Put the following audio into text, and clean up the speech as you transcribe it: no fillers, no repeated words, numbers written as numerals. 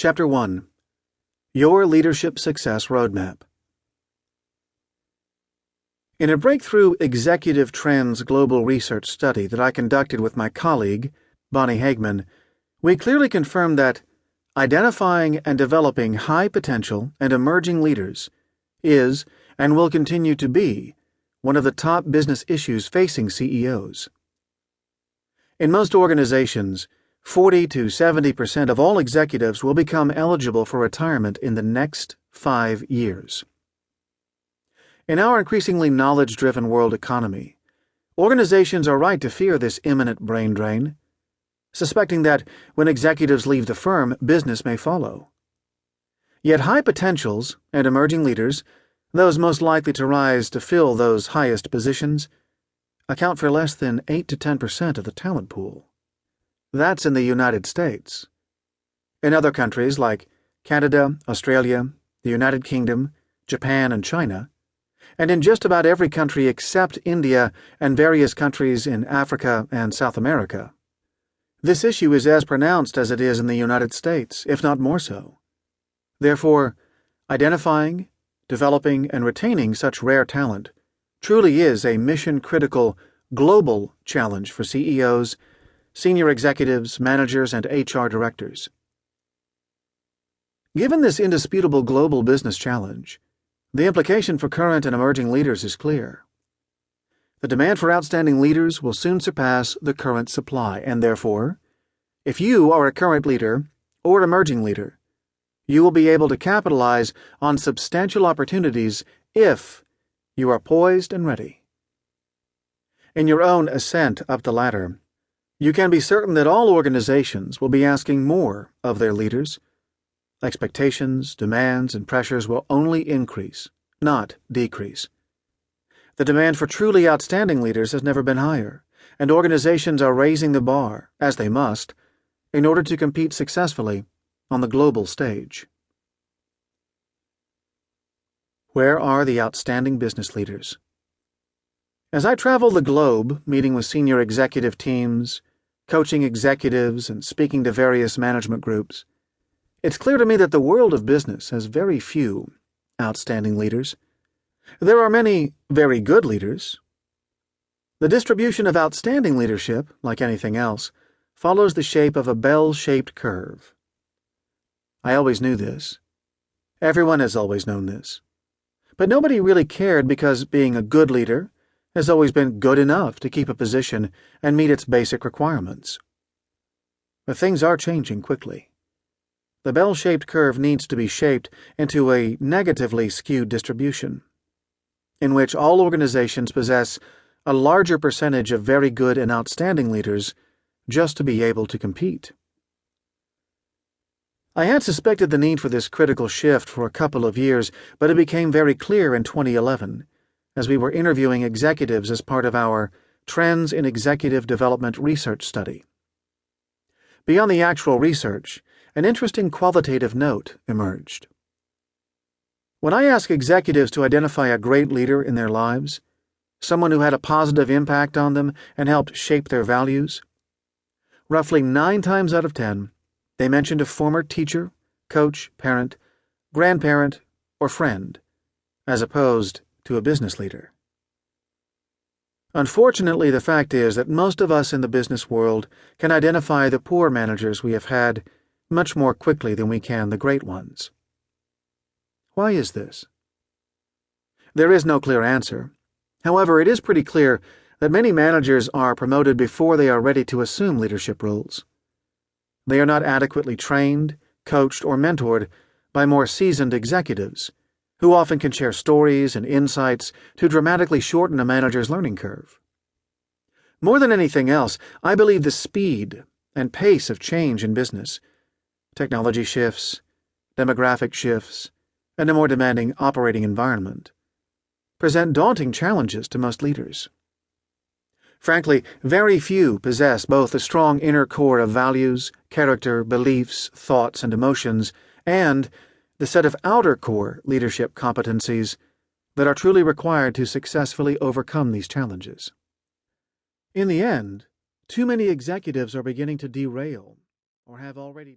Chapter 1. Your Leadership Success Roadmap. In a breakthrough executive trends global research study that I conducted with my colleague, Bonnie Hagman, we clearly confirmed that identifying and developing high potential and emerging leaders is and will continue to be one of the top business issues facing CEOs. In most organizations, 40 to 70% of all executives will become eligible for retirement in the next 5 years. In our increasingly knowledge-driven world economy, organizations are right to fear this imminent brain drain, suspecting that when executives leave the firm, business may follow. Yet high potentials and emerging leaders, those most likely to rise to fill those highest positions, account for less than 8 to 10% of the talent pool. That's in the United States. In other countries like Canada, Australia, the United Kingdom, Japan, and China, and in just about every country except India and various countries in Africa and South America, this issue is as pronounced as it is in the United States, if not more so. Therefore, identifying, developing, and retaining such rare talent truly is a mission-critical, global challenge for CEOs, senior executives, managers, and HR directors. Given this indisputable global business challenge, the implication for current and emerging leaders is clear. The demand for outstanding leaders will soon surpass the current supply, and therefore, if you are a current leader or emerging leader, you will be able to capitalize on substantial opportunities if you are poised and ready. In your own ascent up the ladder, you can be certain that all organizations will be asking more of their leaders. Expectations, demands, and pressures will only increase, not decrease. The demand for truly outstanding leaders has never been higher, and organizations are raising the bar, as they must, in order to compete successfully on the global stage. Where are the outstanding business leaders? As I travel the globe, meeting with senior executive teams, coaching executives, and speaking to various management groups, it's clear to me that the world of business has very few outstanding leaders. There are many very good leaders. The distribution of outstanding leadership, like anything else, follows the shape of a bell-shaped curve. I always knew this. Everyone has always known this. But nobody really cared because being a good leader has always been good enough to keep a position and meet its basic requirements. But things are changing quickly. The bell-shaped curve needs to be shaped into a negatively skewed distribution, in which all organizations possess a larger percentage of very good and outstanding leaders just to be able to compete. I had suspected the need for this critical shift for a couple of years, but it became very clear in 2011 as we were interviewing executives as part of our Trends in Executive Development research study. Beyond the actual research, an interesting qualitative note emerged. When I ask executives to identify a great leader in their lives, someone who had a positive impact on them and helped shape their values, roughly 9 times out of 10, they mentioned a former teacher, coach, parent, grandparent, or friend, as opposed to a business leader. Unfortunately, the fact is that most of us in the business world can identify the poor managers we have had much more quickly than we can the great ones. Why is this? There is no clear answer. However, it is pretty clear that many managers are promoted before they are ready to assume leadership roles. They are not adequately trained, coached, or mentored by more seasoned executives, who often can share stories and insights to dramatically shorten a manager's learning curve. More than anything else, I believe the speed and pace of change in business, technology shifts, demographic shifts, and a more demanding operating environment, present daunting challenges to most leaders. Frankly, very few possess both a strong inner core of values, character, beliefs, thoughts, and emotions, and the set of outer core leadership competencies that are truly required to successfully overcome these challenges. In the end, too many executives are beginning to derail or have already